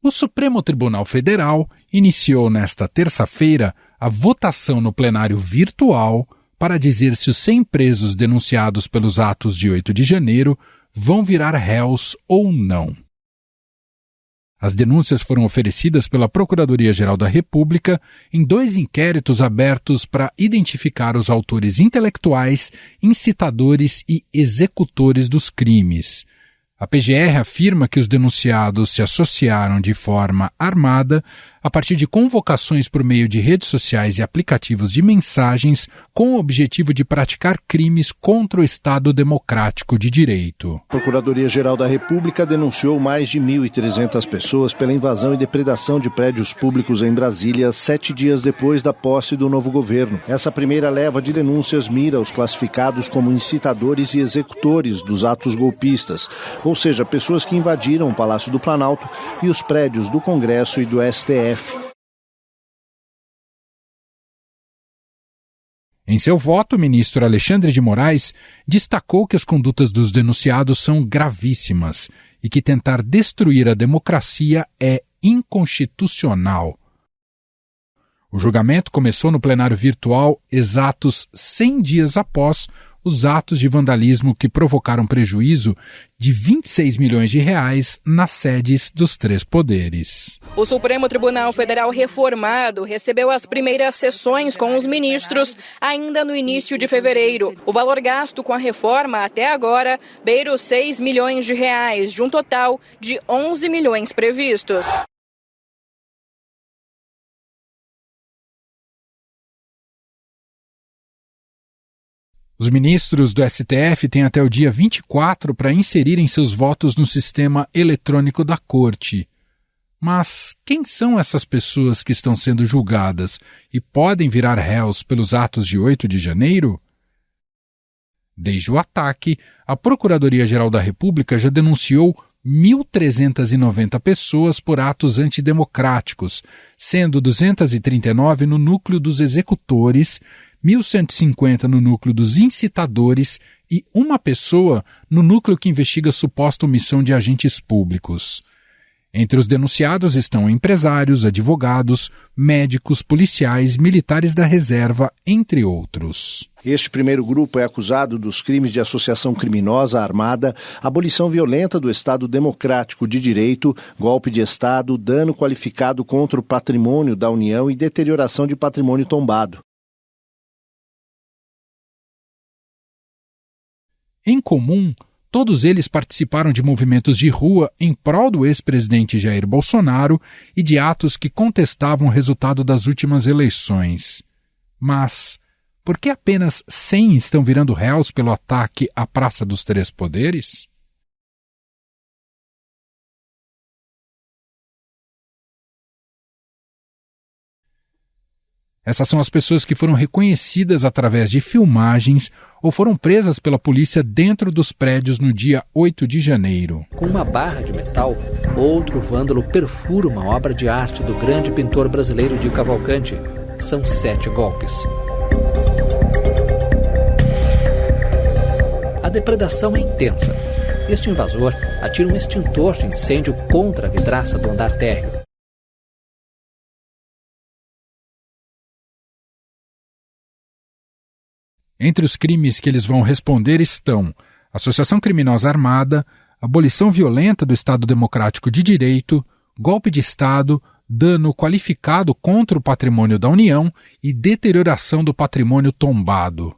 O Supremo Tribunal Federal iniciou nesta terça-feira a votação no plenário virtual para dizer se os 100 presos denunciados pelos atos de 8 de janeiro vão virar réus ou não. As denúncias foram oferecidas pela Procuradoria-Geral da República em 2 inquéritos abertos para identificar os autores intelectuais, incitadores e executores dos crimes. A PGR afirma que os denunciados se associaram de forma armada a partir de convocações por meio de redes sociais e aplicativos de mensagens com o objetivo de praticar crimes contra o Estado Democrático de Direito. A Procuradoria-Geral da República denunciou mais de 1.300 pessoas pela invasão e depredação de prédios públicos em Brasília 7 dias depois da posse do novo governo. Essa primeira leva de denúncias mira os classificados como incitadores e executores dos atos golpistas, ou seja, pessoas que invadiram o Palácio do Planalto e os prédios do Congresso e do STF. Em seu voto, o ministro Alexandre de Moraes destacou que as condutas dos denunciados são gravíssimas e que tentar destruir a democracia é inconstitucional. O julgamento começou no plenário virtual exatos 100 dias após os atos de vandalismo que provocaram prejuízo de 26 milhões de reais nas sedes dos 3 poderes. O Supremo Tribunal Federal reformado recebeu as primeiras sessões com os ministros ainda no início de fevereiro. O valor gasto com a reforma até agora beira os 6 milhões de reais, de um total de 11 milhões previstos. Os ministros do STF têm até o dia 24 para inserirem seus votos no sistema eletrônico da Corte. Mas quem são essas pessoas que estão sendo julgadas e podem virar réus pelos atos de 8 de janeiro? Desde o ataque, a Procuradoria-Geral da República já denunciou 1.390 pessoas por atos antidemocráticos, sendo 239 no núcleo dos executores, 1.150 no núcleo dos incitadores e uma pessoa no núcleo que investiga suposta omissão de agentes públicos. Entre os denunciados estão empresários, advogados, médicos, policiais, militares da reserva, entre outros. Este primeiro grupo é acusado dos crimes de associação criminosa armada, abolição violenta do Estado Democrático de Direito, golpe de Estado, dano qualificado contra o patrimônio da União e deterioração de patrimônio tombado. Em comum, todos eles participaram de movimentos de rua em prol do ex-presidente Jair Bolsonaro e de atos que contestavam o resultado das últimas eleições. Mas por que apenas 100 estão virando réus pelo ataque à Praça dos 3 Poderes? Essas são as pessoas que foram reconhecidas através de filmagens ou foram presas pela polícia dentro dos prédios no dia 8 de janeiro. Com uma barra de metal, outro vândalo perfura uma obra de arte do grande pintor brasileiro Di Cavalcanti. São 7 golpes. A depredação é intensa. Este invasor atira um extintor de incêndio contra a vidraça do andar térreo. Entre os crimes que eles vão responder estão associação criminosa armada, abolição violenta do Estado Democrático de Direito, golpe de Estado, dano qualificado contra o patrimônio da União e deterioração do patrimônio tombado.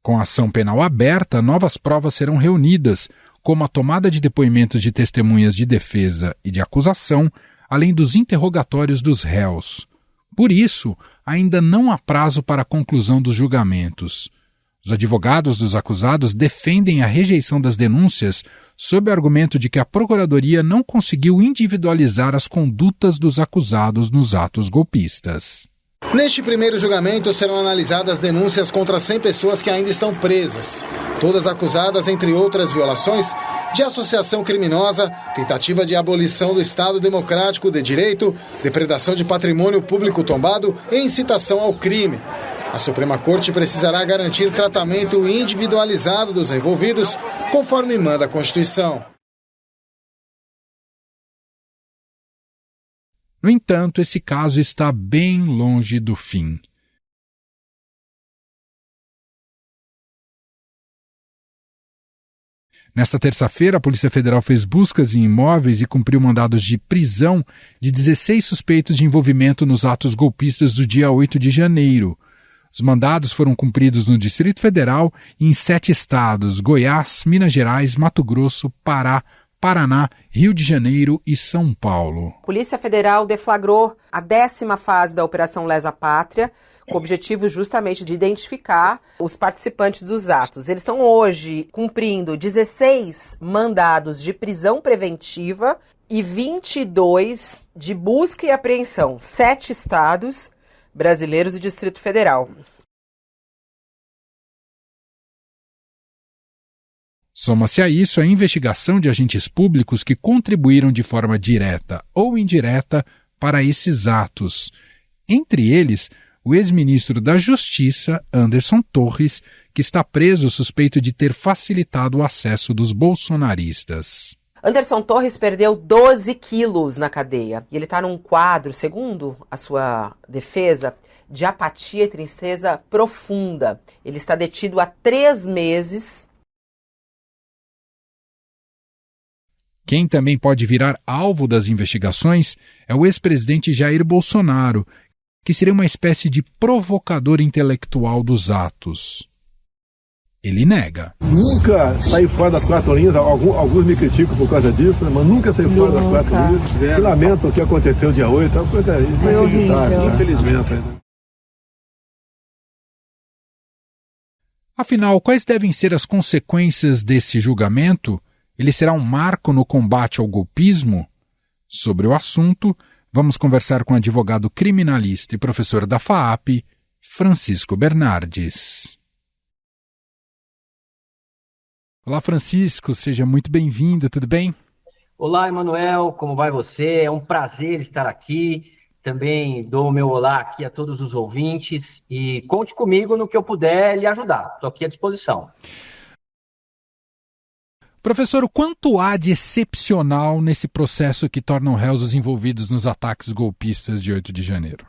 Com a ação penal aberta, novas provas serão reunidas, como a tomada de depoimentos de testemunhas de defesa e de acusação, além dos interrogatórios dos réus. Por isso, ainda não há prazo para a conclusão dos julgamentos. Os advogados dos acusados defendem a rejeição das denúncias sob o argumento de que a Procuradoria não conseguiu individualizar as condutas dos acusados nos atos golpistas. Neste primeiro julgamento serão analisadas denúncias contra 100 pessoas que ainda estão presas, todas acusadas, entre outras violações, de associação criminosa, tentativa de abolição do Estado Democrático de Direito, depredação de patrimônio público tombado e incitação ao crime. A Suprema Corte precisará garantir tratamento individualizado dos envolvidos, conforme manda a Constituição. No entanto, esse caso está bem longe do fim. Nesta terça-feira, a Polícia Federal fez buscas em imóveis e cumpriu mandados de prisão de 16 suspeitos de envolvimento nos atos golpistas do dia 8 de janeiro. Os mandados foram cumpridos no Distrito Federal e em 7 estados: Goiás, Minas Gerais, Mato Grosso, Pará, Paraná, Rio de Janeiro e São Paulo. A Polícia Federal deflagrou a 10ª fase da Operação Lesa Pátria, com o objetivo justamente de identificar os participantes dos atos. Eles estão hoje cumprindo 16 mandados de prisão preventiva e 22 de busca e apreensão, 7 estados brasileiros e Distrito Federal. Soma-se a isso a investigação de agentes públicos que contribuíram de forma direta ou indireta para esses atos. Entre eles, o ex-ministro da Justiça, Anderson Torres, que está preso suspeito de ter facilitado o acesso dos bolsonaristas. Anderson Torres perdeu 12 quilos na cadeia. E ele está num quadro, segundo a sua defesa, de apatia e tristeza profunda. Ele está detido há 3 meses. Quem também pode virar alvo das investigações é o ex-presidente Jair Bolsonaro, que seria uma espécie de provocador intelectual dos atos. Ele nega. Nunca saí fora das 4 linhas, alguns me criticam por causa disso, mas nunca saí fora das 4 linhas. Eu lamento o que aconteceu dia 8, é uma coisa inacreditável, infelizmente. Afinal, quais devem ser as consequências desse julgamento? Ele será um marco no combate ao golpismo? Sobre o assunto, vamos conversar com o advogado criminalista e professor da FAAP, Francisco Bernardes. Olá, Francisco, seja muito bem-vindo, tudo bem? Olá, Emanuel, como vai você? É um prazer estar aqui. Também dou o meu olá aqui a todos os ouvintes e conte comigo no que eu puder lhe ajudar. Estou aqui à disposição. Professor, o quanto há de excepcional nesse processo que tornam réus os envolvidos nos ataques golpistas de 8 de janeiro?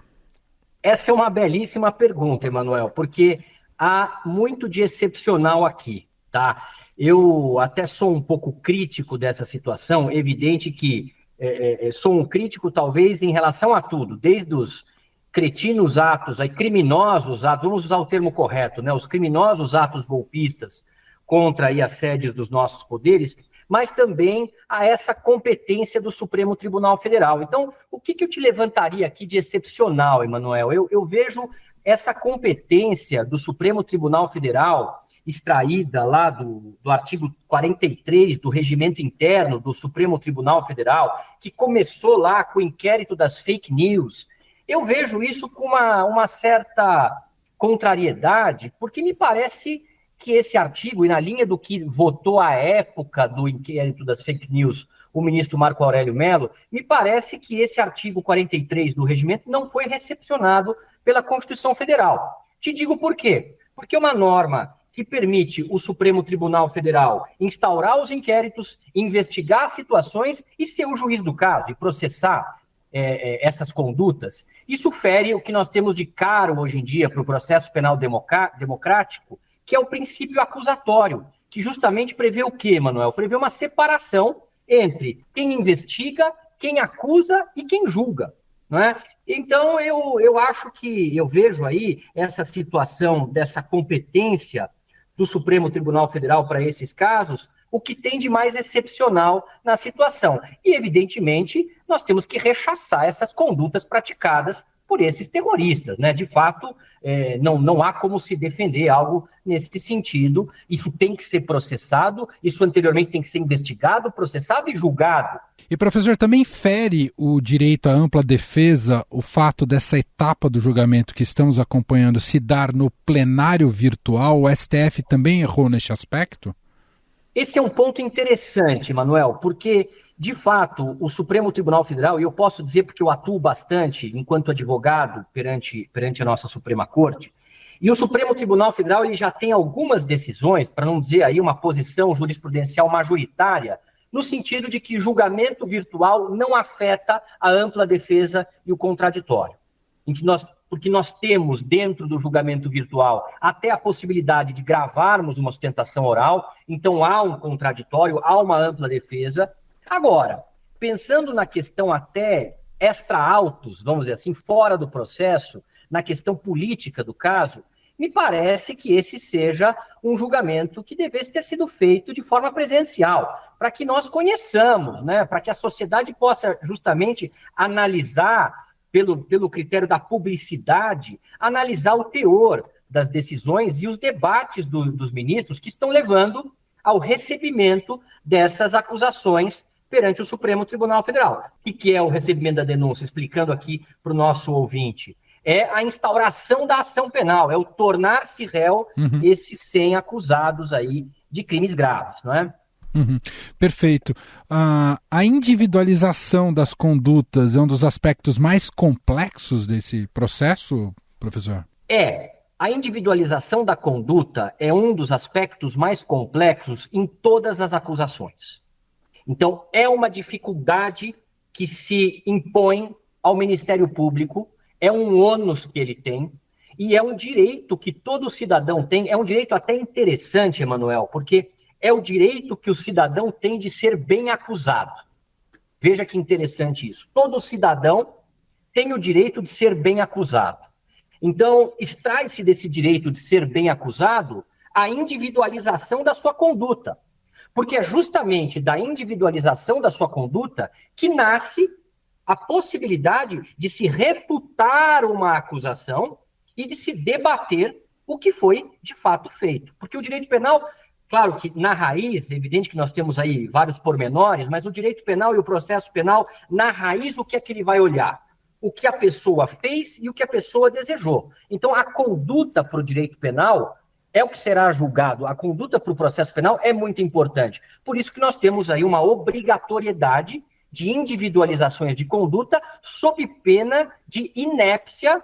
Essa é uma belíssima pergunta, Emanuel, porque há muito de excepcional aqui, tá? Eu até sou um pouco crítico dessa situação, evidente que sou um crítico talvez em relação a tudo, desde os cretinos atos, aí criminosos atos, vamos usar o termo correto, né? Os criminosos atos golpistas contra aí as sedes dos nossos poderes, mas também a essa competência do Supremo Tribunal Federal. Então, o que eu te levantaria aqui de excepcional, Emanuel? Eu vejo essa competência do Supremo Tribunal Federal, extraída lá do artigo 43 do Regimento Interno do Supremo Tribunal Federal, que começou lá com o inquérito das fake news. Eu vejo isso com uma certa contrariedade, porque me parece que esse artigo, e na linha do que votou à época do inquérito das fake news o ministro Marco Aurélio Mello, me parece que esse artigo 43 do regimento não foi recepcionado pela Constituição Federal. Te digo por quê. Porque uma norma que permite o Supremo Tribunal Federal instaurar os inquéritos, investigar situações e ser o juiz do caso e processar essas condutas, isso fere o que nós temos de caro hoje em dia para o processo penal democrático, que é o princípio acusatório, que justamente prevê o quê, Manuel? Prevê uma separação entre quem investiga, quem acusa e quem julga, não é? Então, eu acho que eu vejo aí essa situação dessa competência do Supremo Tribunal Federal para esses casos, o que tem de mais excepcional na situação. E, evidentemente, nós temos que rechaçar essas condutas praticadas por esses terroristas, né? De fato, não há como se defender algo nesse sentido. Isso tem que ser processado, isso anteriormente tem que ser investigado, processado e julgado. E, professor, também fere o direito à ampla defesa o fato dessa etapa do julgamento que estamos acompanhando se dar no plenário virtual? O STF também errou neste aspecto? Esse é um ponto interessante, Manuel, porque, de fato, o Supremo Tribunal Federal, e eu posso dizer porque eu atuo bastante enquanto advogado perante a nossa Suprema Corte, e o Supremo Tribunal Federal ele já tem algumas decisões, para não dizer aí uma posição jurisprudencial majoritária, no sentido de que julgamento virtual não afeta a ampla defesa e o contraditório. Porque nós temos dentro do julgamento virtual até a possibilidade de gravarmos uma sustentação oral, então há um contraditório, há uma ampla defesa. Agora, pensando na questão até extra-autos, vamos dizer assim, fora do processo, na questão política do caso, me parece que esse seja um julgamento que devesse ter sido feito de forma presencial, para que nós conheçamos, né, para que a sociedade possa justamente analisar, pelo critério da publicidade, analisar o teor das decisões e os debates dos ministros que estão levando ao recebimento dessas acusações perante o Supremo Tribunal Federal. O que é o recebimento da denúncia? Explicando aqui para o nosso ouvinte. É a instauração da ação penal, é o tornar-se réu esses 100 acusados aí de crimes graves, não é? Perfeito. A individualização das condutas é um dos aspectos mais complexos desse processo, professor? A individualização da conduta é um dos aspectos mais complexos em todas as acusações. Então, é uma dificuldade que se impõe ao Ministério Público, é um ônus que ele tem, e é um direito que todo cidadão tem, é um direito até interessante, Emanuel, porque é o direito que o cidadão tem de ser bem acusado. Veja que interessante isso. Todo cidadão tem o direito de ser bem acusado. Então, extrai-se desse direito de ser bem acusado a individualização da sua conduta. Porque é justamente da individualização da sua conduta que nasce a possibilidade de se refutar uma acusação e de se debater o que foi de fato feito. Porque o direito penal, claro que na raiz, é evidente que nós temos aí vários pormenores, mas o direito penal e o processo penal, na raiz, o que é que ele vai olhar? O que a pessoa fez e o que a pessoa desejou. Então, a conduta para o direito penal é o que será julgado. A conduta para o processo penal é muito importante. Por isso que nós temos aí uma obrigatoriedade de individualizações de conduta sob pena de inépcia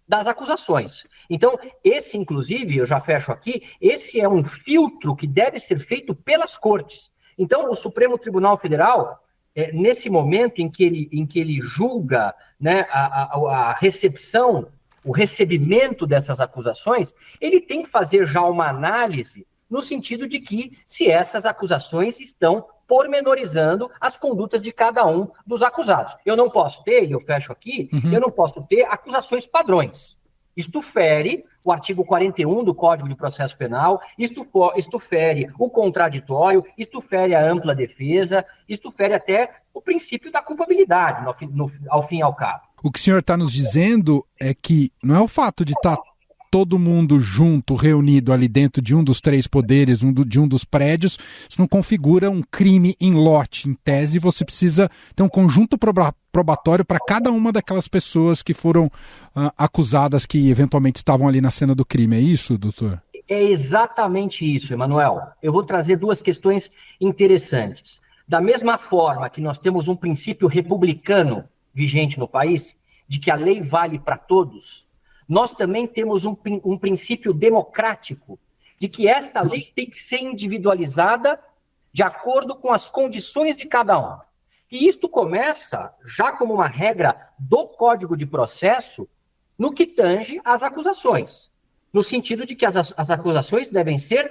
das acusações. Então, esse, inclusive, eu já fecho aqui, esse é um filtro que deve ser feito pelas cortes. Então, o Supremo Tribunal Federal, nesse momento em que ele julga, né, a recepção, o recebimento dessas acusações, ele tem que fazer já uma análise no sentido de que se essas acusações estão pormenorizando as condutas de cada um dos acusados. Eu não posso ter, e eu fecho aqui, eu não posso ter acusações padrões. Isto fere o artigo 41 do Código de Processo Penal, isto fere o contraditório, isto fere a ampla defesa, isto fere até o princípio da culpabilidade, ao fim e ao cabo. O que o senhor está nos dizendo é que não é o fato de estar todo mundo junto, reunido ali dentro de um dos 3 poderes, de um dos prédios, isso não configura um crime em lote. Em tese, você precisa ter um conjunto probatório para cada uma daquelas pessoas que foram acusadas, que eventualmente estavam ali na cena do crime. É isso, doutor? É exatamente isso, Emanuel. Eu vou trazer 2 questões interessantes. Da mesma forma que nós temos um princípio republicano vigente no país, de que a lei vale para todos, nós também temos um princípio democrático de que esta lei tem que ser individualizada de acordo com as condições de cada um. E isto começa já como uma regra do Código de Processo no que tange às acusações, no sentido de que as acusações devem ser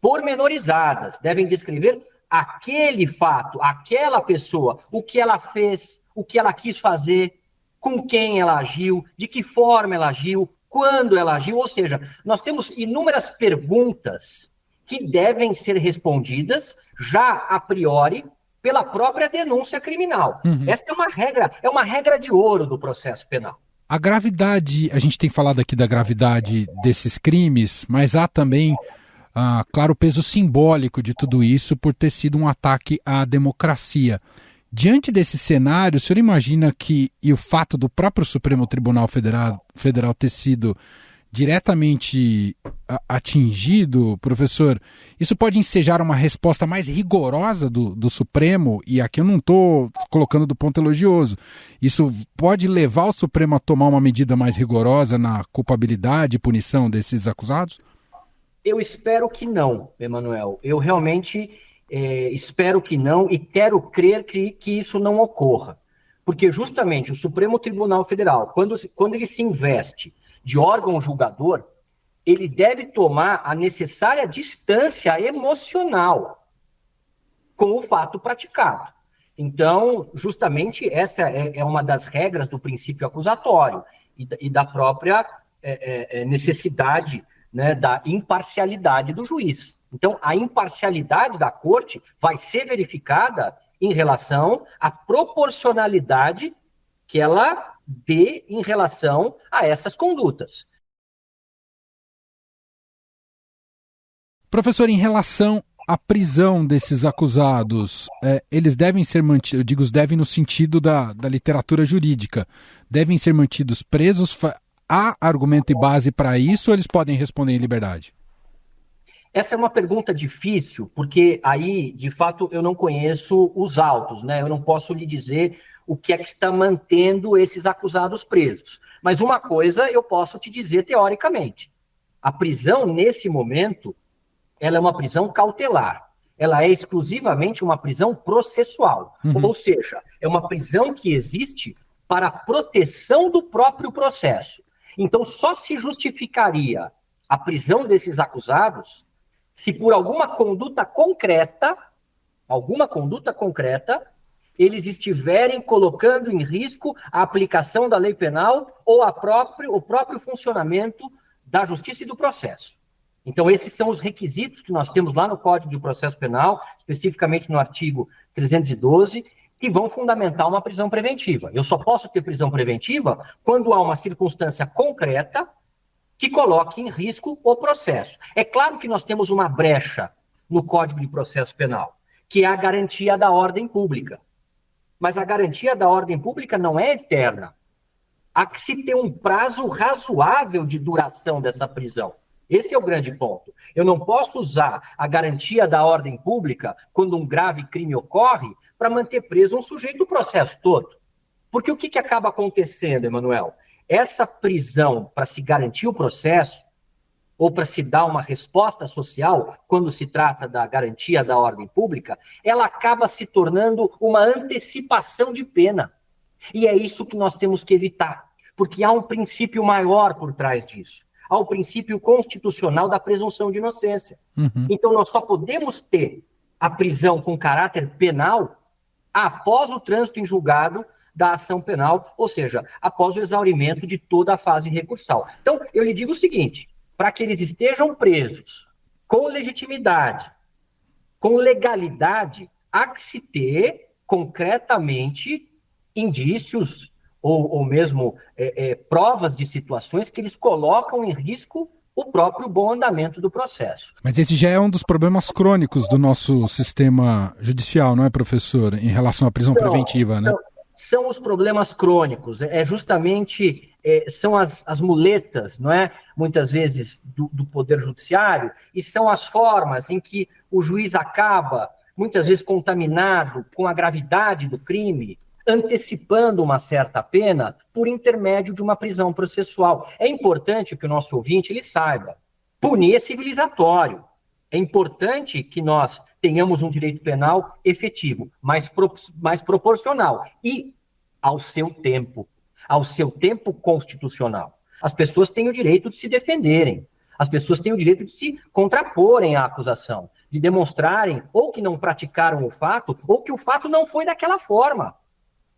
pormenorizadas, devem descrever aquele fato, aquela pessoa, o que ela fez, o que ela quis fazer, com quem ela agiu, de que forma ela agiu, quando ela agiu. Ou seja, nós temos inúmeras perguntas que devem ser respondidas já a priori pela própria denúncia criminal. Esta é uma regra de ouro do processo penal. A gravidade, a gente tem falado aqui da gravidade desses crimes, mas há também, claro, o peso simbólico de tudo isso por ter sido um ataque à democracia. Diante desse cenário, o senhor imagina que, e o fato do próprio Supremo Tribunal Federal ter sido diretamente atingido, professor, isso pode ensejar uma resposta mais rigorosa do Supremo, e aqui eu não estou colocando do ponto elogioso, isso pode levar o Supremo a tomar uma medida mais rigorosa na culpabilidade e punição desses acusados? Eu espero que não, Emanuel. Eu realmente espero que não e quero crer que isso não ocorra. Porque justamente o Supremo Tribunal Federal, quando ele se investe de órgão julgador, ele deve tomar a necessária distância emocional com o fato praticado. Então, justamente, essa é uma das regras do princípio acusatório e da própria necessidade, né, da imparcialidade do juiz. Então, a imparcialidade da corte vai ser verificada em relação à proporcionalidade que ela dê em relação a essas condutas. Professor, em relação à prisão desses acusados, eles devem ser mantidos, eu digo devem no sentido da literatura jurídica, devem ser mantidos presos? Há argumento e base para isso ou eles podem responder em liberdade? Essa é uma pergunta difícil, porque aí, de fato, eu não conheço os autos, né? Eu não posso lhe dizer o que é que está mantendo esses acusados presos. Mas uma coisa eu posso te dizer teoricamente. A prisão, nesse momento, ela é uma prisão cautelar. Ela é exclusivamente uma prisão processual. Ou seja, é uma prisão que existe para a proteção do próprio processo. Então, só se justificaria a prisão desses acusados se por alguma conduta concreta, eles estiverem colocando em risco a aplicação da lei penal ou o próprio funcionamento da justiça e do processo. Então, esses são os requisitos que nós temos lá no Código de Processo Penal, especificamente no artigo 312, que vão fundamentar uma prisão preventiva. Eu só posso ter prisão preventiva quando há uma circunstância concreta que coloque em risco o processo. É claro que nós temos uma brecha no Código de Processo Penal, que é a garantia da ordem pública. Mas a garantia da ordem pública não é eterna. Há que se ter um prazo razoável de duração dessa prisão. Esse é o grande ponto. Eu não posso usar a garantia da ordem pública quando um grave crime ocorre para manter preso um sujeito o processo todo. Porque o que acaba acontecendo, Emanuel? Essa prisão para se garantir o processo ou para se dar uma resposta social, quando se trata da garantia da ordem pública, ela acaba se tornando uma antecipação de pena. E é isso que nós temos que evitar, porque há um princípio maior por trás disso. Há o princípio constitucional da presunção de inocência. Então, nós só podemos ter a prisão com caráter penal após o trânsito em julgado da ação penal, ou seja, após o exaurimento de toda a fase recursal. Então, eu lhe digo o seguinte, para que eles estejam presos com legitimidade, com legalidade, há que se ter concretamente indícios ou mesmo provas de situações que eles colocam em risco o próprio bom andamento do processo. Mas esse já é um dos problemas crônicos do nosso sistema judicial, não é, professor? Em relação à prisão preventiva, né? São os problemas crônicos, justamente são as muletas, não é? Muitas vezes do Poder Judiciário, e são as formas em que o juiz acaba, muitas vezes contaminado com a gravidade do crime, antecipando uma certa pena por intermédio de uma prisão processual. É importante que o nosso ouvinte ele saiba, punir é civilizatório. É importante que nós tenhamos um direito penal efetivo, mais proporcional e ao seu tempo constitucional. As pessoas têm o direito de se defenderem, as pessoas têm o direito de se contraporem à acusação, de demonstrarem ou que não praticaram o fato, ou que o fato não foi daquela forma,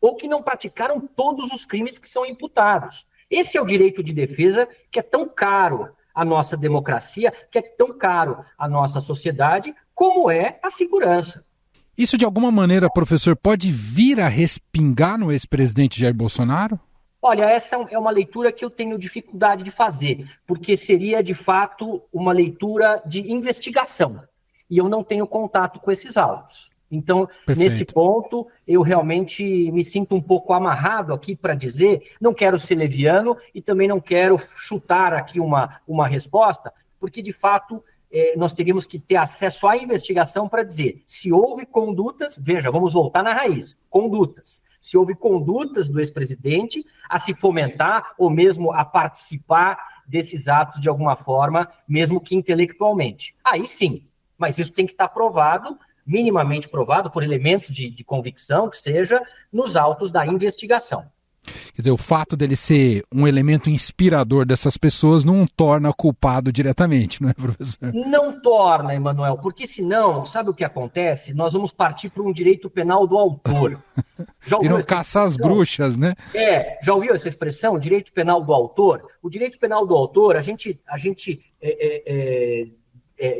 ou que não praticaram todos os crimes que são imputados. Esse é o direito de defesa que é tão caro à nossa democracia, que é tão caro à nossa sociedade, como é a segurança. Isso, de alguma maneira, professor, pode vir a respingar no ex-presidente Jair Bolsonaro? Olha, essa é uma leitura que eu tenho dificuldade de fazer, porque seria, de fato, uma leitura de investigação. E eu não tenho contato com esses autos. Então, Perfeito. Nesse ponto, eu realmente me sinto um pouco amarrado aqui para dizer, não quero ser leviano e também não quero chutar aqui uma resposta, porque, de fato, nós teríamos que ter acesso à investigação para dizer se houve condutas, veja, vamos voltar na raiz, condutas. Se houve condutas do ex-presidente a se fomentar ou mesmo a participar desses atos de alguma forma, mesmo que intelectualmente. Aí sim, mas isso tem que estar provado minimamente provado por elementos de convicção, que seja, nos autos da investigação. Quer dizer, o fato dele ser um elemento inspirador dessas pessoas não torna culpado diretamente, não é, professor? Não torna, Emanuel, porque senão, sabe o que acontece? Nós vamos partir para um direito penal do autor. Viram caçar as bruxas, né? Já ouviu essa expressão, direito penal do autor? O direito penal do autor, a gente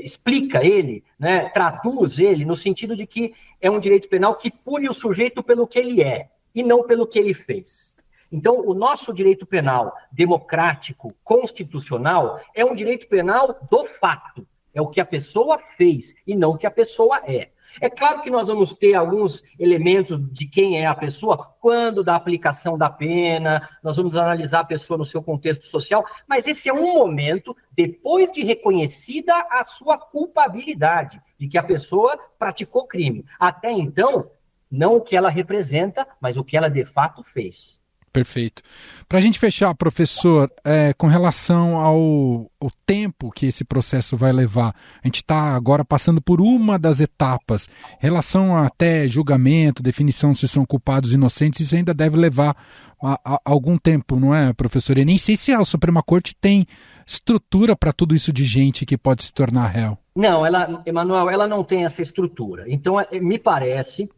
explica ele, né, traduz ele no sentido de que é um direito penal que pune o sujeito pelo que ele é e não pelo que ele fez. Então, o nosso direito penal democrático, constitucional, é um direito penal do fato. É o que a pessoa fez e não o que a pessoa é. É claro que nós vamos ter alguns elementos de quem é a pessoa, quando da aplicação da pena, nós vamos analisar a pessoa no seu contexto social, mas esse é um momento, depois de reconhecida a sua culpabilidade, de que a pessoa praticou crime. Até então, não o que ela representa, mas o que ela de fato fez. Perfeito. Para a gente fechar, professor, com relação ao tempo que esse processo vai levar, a gente está agora passando por uma das etapas, em relação até julgamento, definição se são culpados ou inocentes, isso ainda deve levar algum tempo, não é, professor? E nem sei se a Suprema Corte tem estrutura para tudo isso de gente que pode se tornar réu. Não, Emanuel, ela não tem essa estrutura. Então, me parece...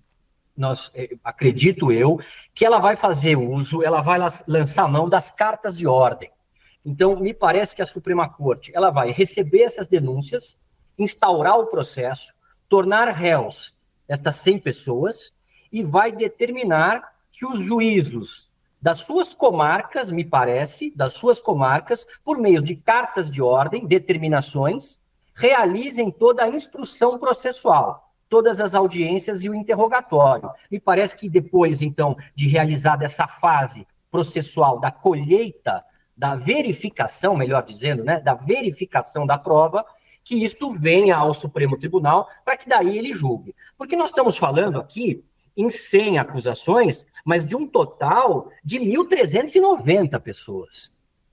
acredito eu, que ela vai fazer uso, ela vai lançar mão das cartas de ordem. Então, me parece que a Suprema Corte ela vai receber essas denúncias, instaurar o processo, tornar réus estas 100 pessoas e vai determinar que os juízos das suas comarcas, me parece, por meio de cartas de ordem, determinações, realizem toda a instrução processual, todas as audiências e o interrogatório. Me parece que depois, então, de realizada essa fase processual da colheita, da verificação, melhor dizendo, né, da verificação da prova, que isto venha ao Supremo Tribunal para que daí ele julgue. Porque nós estamos falando aqui em 100 acusações, mas de um total de 1.390 pessoas.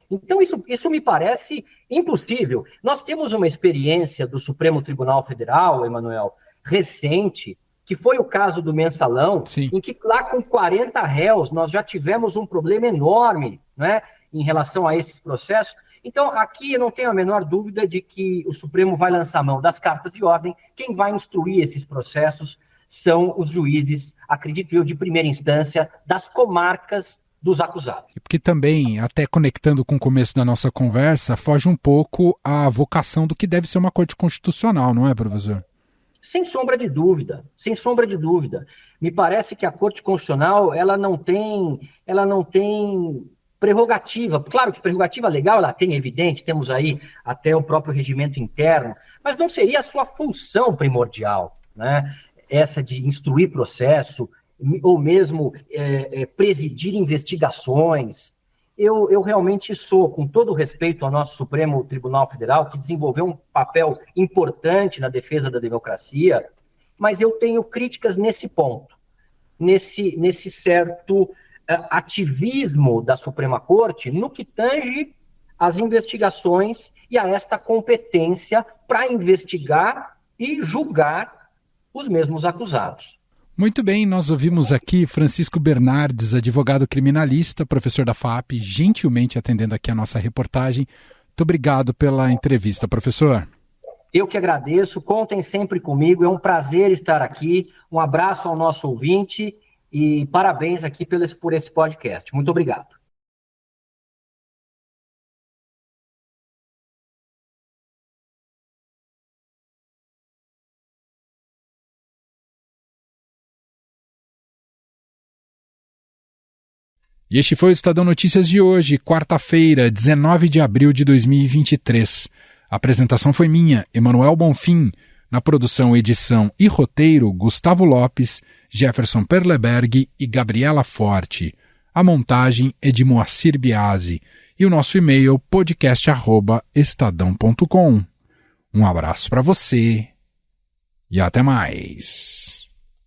Então, isso me parece impossível. Nós temos uma experiência do Supremo Tribunal Federal, Emanuel, recente, que foi o caso do Mensalão, Sim. Em que lá com 40 réus nós já tivemos um problema enorme, né, em relação a esses processos. Então, aqui eu não tenho a menor dúvida de que o Supremo vai lançar mão das cartas de ordem. Quem vai instruir esses processos são os juízes, acredito eu, de primeira instância, das comarcas dos acusados. Porque também, até conectando com o começo da nossa conversa, foge um pouco a vocação do que deve ser uma corte constitucional, não é, professor? Sem sombra de dúvida. Me parece que a Corte Constitucional ela não tem prerrogativa. Claro que prerrogativa legal ela tem, evidente, temos aí até o próprio regimento interno, mas não seria a sua função primordial, né? Essa de instruir processo, ou mesmo presidir investigações. Eu realmente sou, com todo o respeito ao nosso Supremo Tribunal Federal, que desenvolveu um papel importante na defesa da democracia, mas eu tenho críticas nesse ponto, nesse certo ativismo da Suprema Corte no que tange às investigações e a esta competência para investigar e julgar os mesmos acusados. Muito bem, nós ouvimos aqui Francisco Bernardes, advogado criminalista, professor da FAP, gentilmente atendendo aqui a nossa reportagem. Muito obrigado pela entrevista, professor. Eu que agradeço, contem sempre comigo, é um prazer estar aqui. Um abraço ao nosso ouvinte e parabéns aqui por esse podcast. Muito obrigado. E este foi o Estadão Notícias de hoje, quarta-feira, 19 de abril de 2023. A apresentação foi minha, Emanuel Bonfim. Na produção, edição e roteiro, Gustavo Lopes, Jefferson Perleberg e Gabriela Forte. A montagem é de Moacir Biasi. E o nosso e-mail, podcast@estadão.com. Um abraço para você e até mais.